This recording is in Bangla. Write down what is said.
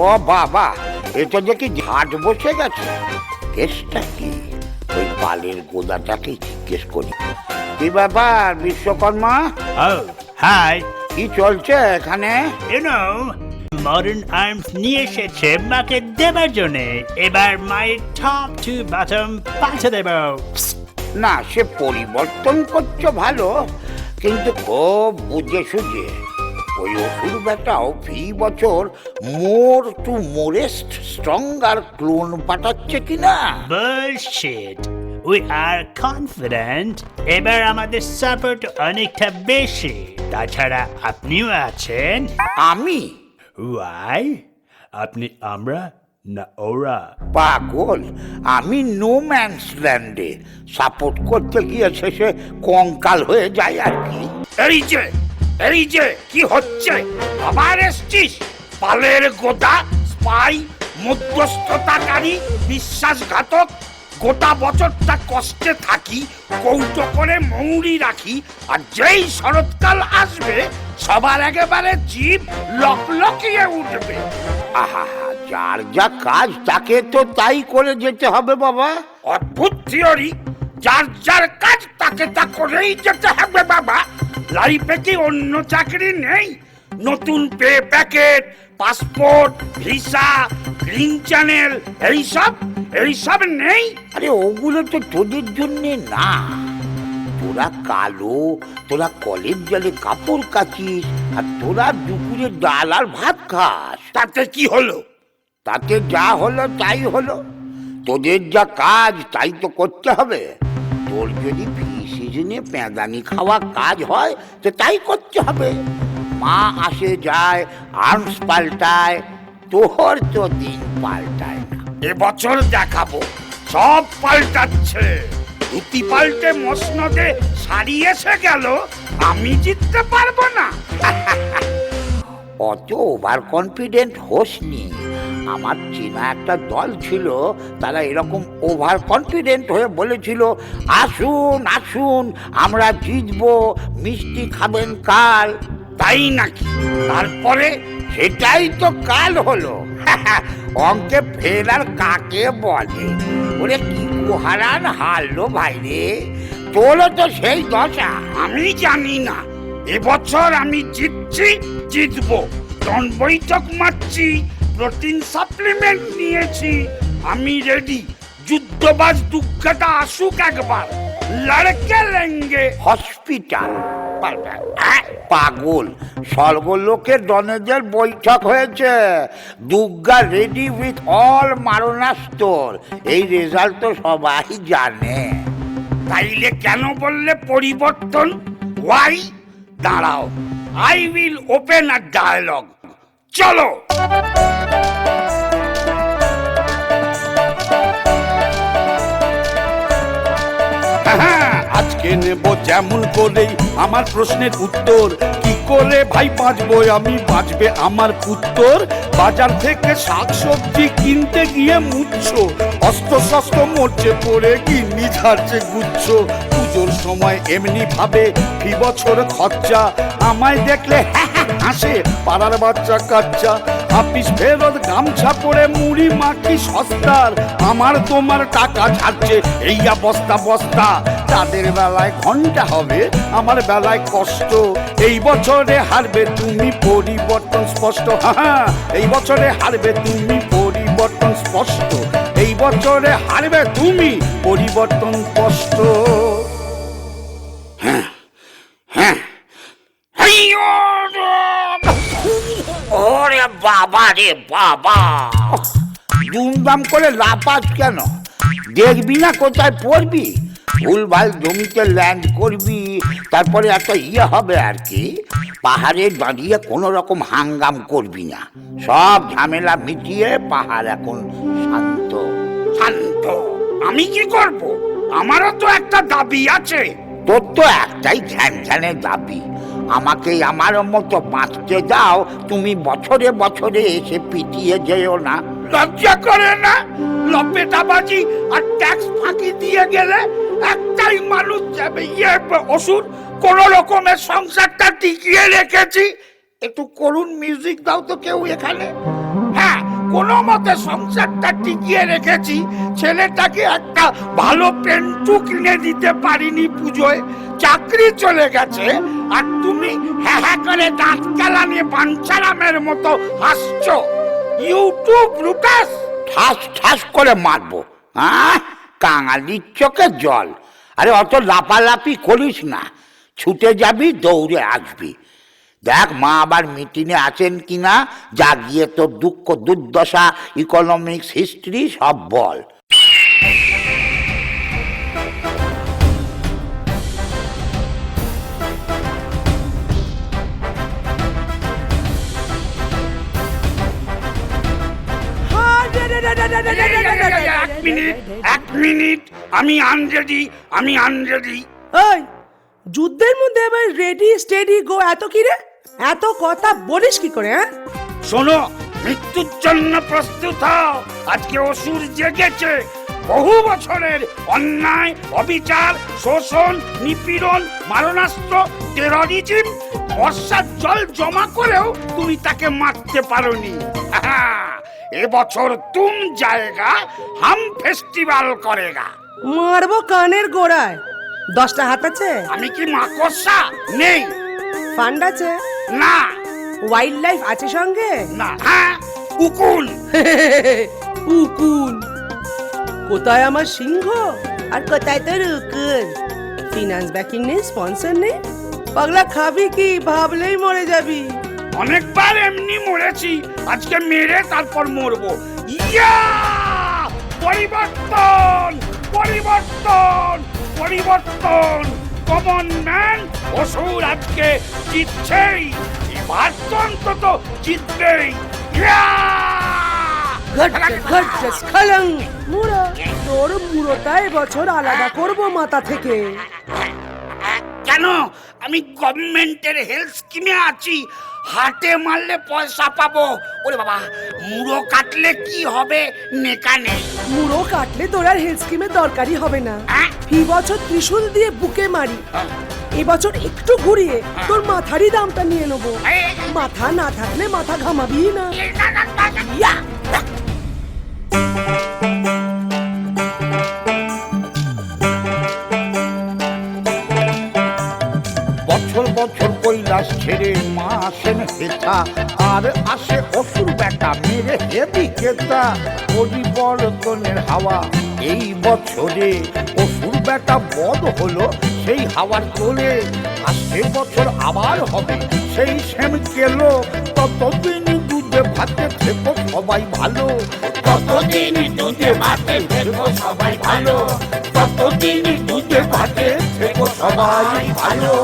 ও বাবা, এটা দেখি ঝাঁট বসে গেছে। কেসটা কি? ওই পালের গোদাটাকে জিজ্ঞেস করি। কি ব্যাপার বিশ্বকর্মা? Oh, hi. কি চলছে এখানে? You know, modern arms নিয়ে এসেছে মাকে দেবার জন্যে। এবার মায়ের টপ টু বটম পাল্টে দেব। না, সে পরিবর্তন করছো ভালো, কিন্তু খুব বুঝে সুঝে। ওই অসুর বেটাও ফি বছর মোর টু মোরেস্ট স্ট্রঙ্গার ক্লোন পাঠাচ্ছে কিনা? Bullshit. We are confident. এবার আমাদের সাপোর্ট অনেকটা বেশি। তাছাড়া আপনিও আছেন। আমি? Why? আপনি আমরা না ওরা? পাগল, আমি নো ম্যানস ল্যান্ডে সাপোর্ট করতে গিয়ে শেষে কঙ্কাল হয়ে যায় আর কি। এই যে কি হচ্ছে? আবার এসছিস? পালের গোদা, স্পাই, মধ্যস্থতাকারী, বিশ্বাসঘাতক। গোটা বছরটা কষ্টে থাকি, কৌটো করে মৌরি রাখি, আর যেই শরৎকাল আসবে সবার একেবারে জিভ লকলকিয়ে উঠবে। আহা, যার যা কাজ তাকে তো তাই করে যেতে হবে বাবা। অদ্ভুত থিওরি। যার যার কাজ তাকে তা করেই যেতে হবে বাবা। লাইফে কি অন্য চাকরি নেই? নতুন pay packet, passport, visa, green channel, এইসব নেই? আরে ওগুলো তো তোদের জন্যে না। তোরা কালো, তোরা কলের জলে কাপড় কাচিস, আর তোরা দুপুরে ডাল আর ভাত খাস। তাতে কি হলো? তাতে যা হলো তাই হলো। তোদের যা কাজ তাই তো করতে হবে। তোর যদি ফি সিজনে পেঁদানি খাওয়া কাজ হয় তো তাই করতে হবে। মা আসে যায়, আর্মস পাল্টায়, তোর তো দিন পাল্টায় না। এবছর দেখাবো, সব পাল্টাচ্ছে। ধুতি পাল্টে মসনদে শাড়ি এসে গেল, আমি জিততে পারবো না। অত ওভার কনফিডেন্ট হোসনি। আমার চেনা একটা দল ছিল, তারা এরকম ওভার কনফিডেন্ট হয়ে বলেছিল, আসুন আসুন আমরা জিতবো, মিষ্টি খাবেন কাল। তাই নাকি? তারপরে? সেটাই তো কাল হলো। অঙ্কে ফেল আর কাকে বলে? ওরে কি কুহারান হারলো ভাই রে, তোরও তো সেই দশা। আমি জানি না, এবছর আমি জিতবো। টন বৈঠক মারছি, প্রোটিন সাপ্লিমেন্ট নিয়েছি, আমি রেডি। যুদ্ধবাজ দুঃখটা আসুক একবার, লড়কে লেঙ্গে। হসপিটাল? পাগল, স্বর্গলোকের ডনেদের বৈঠক হয়েছে। দুর্গা রেডি উইথ অল মারণাস্ত্র। এই রেজাল্ট তো সবাই জানে। তাইলে কেন বললে পরিবর্তন? ওয়াই? দাঁড়াও, I will open a dialogue. চলো। আজকে নেব যেমন করেই আমার প্রশ্নের উত্তর। কি করে ভাই বাঁচবো আমি, বাঁচবে আমার উত্তর? বাজার থেকে শাকসবজি কিনতে গিয়ে মুচ্ছ, অস্ত্র শস্ত্র মরছে পড়ে গিন্নি ঝাড়ছে গুচ্ছ। পুজোর সময় এমনি ভাবে ফি বছর খরচা, আমায় দেখলে হাসে পাড়ার বাচ্চা কাচ্চা। আপিস ফেরত গামছা পরে মুড়ি মাখি সস্তার, আমার তোমার টাকা ঝাড়ছে এইয়া বস্তা বস্তা। তাদের বেলায় ঘন্টা হবে, আমার বেলায় কষ্ট। এই বছরে হারবে তুমি, পরিবর্তন স্পষ্ট। হ্যাঁ, এই বছরে হারবে তুমি, পরিবর্তন স্পষ্ট। এই বছরে হারবে তুমি, পরিবর্তন স্পষ্ট। ওরে বাবা রে বাবা, দুমদাম করে লাফাস কেন? দেখবি না কোথায় পড়বি? ভুলভাল জমিতে ল্যান্ড করবি, তারপরে একটা হবে আর কি। পাহাড়ে দাঁড়িয়ে কোনো রকম হাঙ্গাম করবি না। সব ঝামেলা মিটিয়ে পাহাড় এখন শান্ত। শান্ত? আমি কি করব? আমারও তো একটা দাবি আছে। তোর তো একটাই ঝ্যানঝ্যানের দাবি, আমাকে আমার মতো বাঁচতে দাও, তুমি বছরে বছরে এসে পিটিয়ে যেও না। লজ্জা করে না? লপেটাবাজি আর ট্যাক্স ফাঁকি দিয়ে গেলে একটাই মানুষ যাবে, অসুর। কোন রকমের সংসারটা টিকিয়ে রেখেছি। একটু করুণ মিউজিক দাও তো কেউ এখানে। হ্যাঁ, কোনো মতে সংসারটা টিকিয়ে রেখেছি। ছেলেটাকে একটা ভালো পেন্টু কিনে দিতে পারিনি পুজোয়, চাকরি চলে গেছে, আর তুমি হ্যাঁ হ্যাঁ করে দাঁত কেলানি বাঞ্ছারামের মতো হাসছো। YouTube Brutus. ঠাস ঠাস করে মারবো। হ্যাঁ, কাঙালির চোখে জল। আরে অত লাপালাপি করিস না, ছুটে যাবি দৌড়ে আসবি। দেখ মা আবার মিটিংয়ে আছেন কিনা, যা গিয়ে তোর দুঃখ দুর্দশা ইকোনমিক্স হিস্ট্রি সব বল। এক মিনিট, আমি আনরেডি। ওই যুদ্ধের মধ্যে আবার রেডি স্টেডি গো, এত কি রে? এত কথা বলিস কি করে? হ্যাঁ, শোনো, মৃত্যুর জন্য প্রস্তুত হও। আজকে অসুর জেগেছে। বহু বছরের অন্যায়, অবিচার, শোষণ, নিপীড়ন, মারণাস্ত্র, টেররিজম, বর্ষার জল জমা করেও তুমি তাকে মারতে পারোনি। এবছর তুম জায়গা হাম ফেস্টিভ্যাল করেগা। মারবো কানের গোড়ায়। 10টা হাত আছে? আমি কি মাকড়সা? নেই। ফান্ড আছে? না। ওয়াইল্ড লাইফ আছে সঙ্গে? না। হ্যাঁ, উকুন। উকুন? কোথায় আমার সিংহ আর কোথায় তোর উকুন? ফিনান্স ব্যাকিং নেই, স্পন্সর নেই। পাগলা খাবি কি? ভাবলেই মরে যাবি। অনেকবার এমনি মরেছি, আজকে মেরে তারপর মরবো। ইয়া! পরিবর্তন, পরিবর্তন, পরিবর্তন। কমন ম্যান অসুর আজকে জিতছেই, এবার তো অন্তত জিতবেই। ইয়া! মুড়ো, তোর মুড়োটা এবছর আলাদা করব মাথা থেকে। কেন? আমি গভর্নমেন্টের হেলথ স্কিমে আছি, হাটে মারলে পয়সা পাবো। ওরে বাবা, মুড়ো কাটলে কি হবে নেকা নেই। মুড়ো কাটলে তোর আর হেলথ স্কিমের দরকারই হবে না। হ্যাঁ? ফি বছর ত্রিশূল দিয়ে বুকে মারি। এবছর একটু ঘুরিয়ে তোর মাথারই দামটা নিয়ে নেবো। মাথা না থাকলে মাথা ঘামাবি না। ইয়া! বছর বছর কৈলাস ছেড়ে মা আসেন হেথা, আর আসে অসুর বেটা মেরে হেবি কেতা। পরিবর্তনের হাওয়া এই বছরে, অসুর বেটা বধ হলো সেই হাওয়ার তোলে। আসছে বছর আবার হবে সেই সেম কেলো। ততদিন দুধে ভাতে থেকো সবাই ভালো, ততদিন দুধে ভাতে থেকো সবাই ভালো, ততদিন দুধে ভাতে থেকো সবাই ভালো।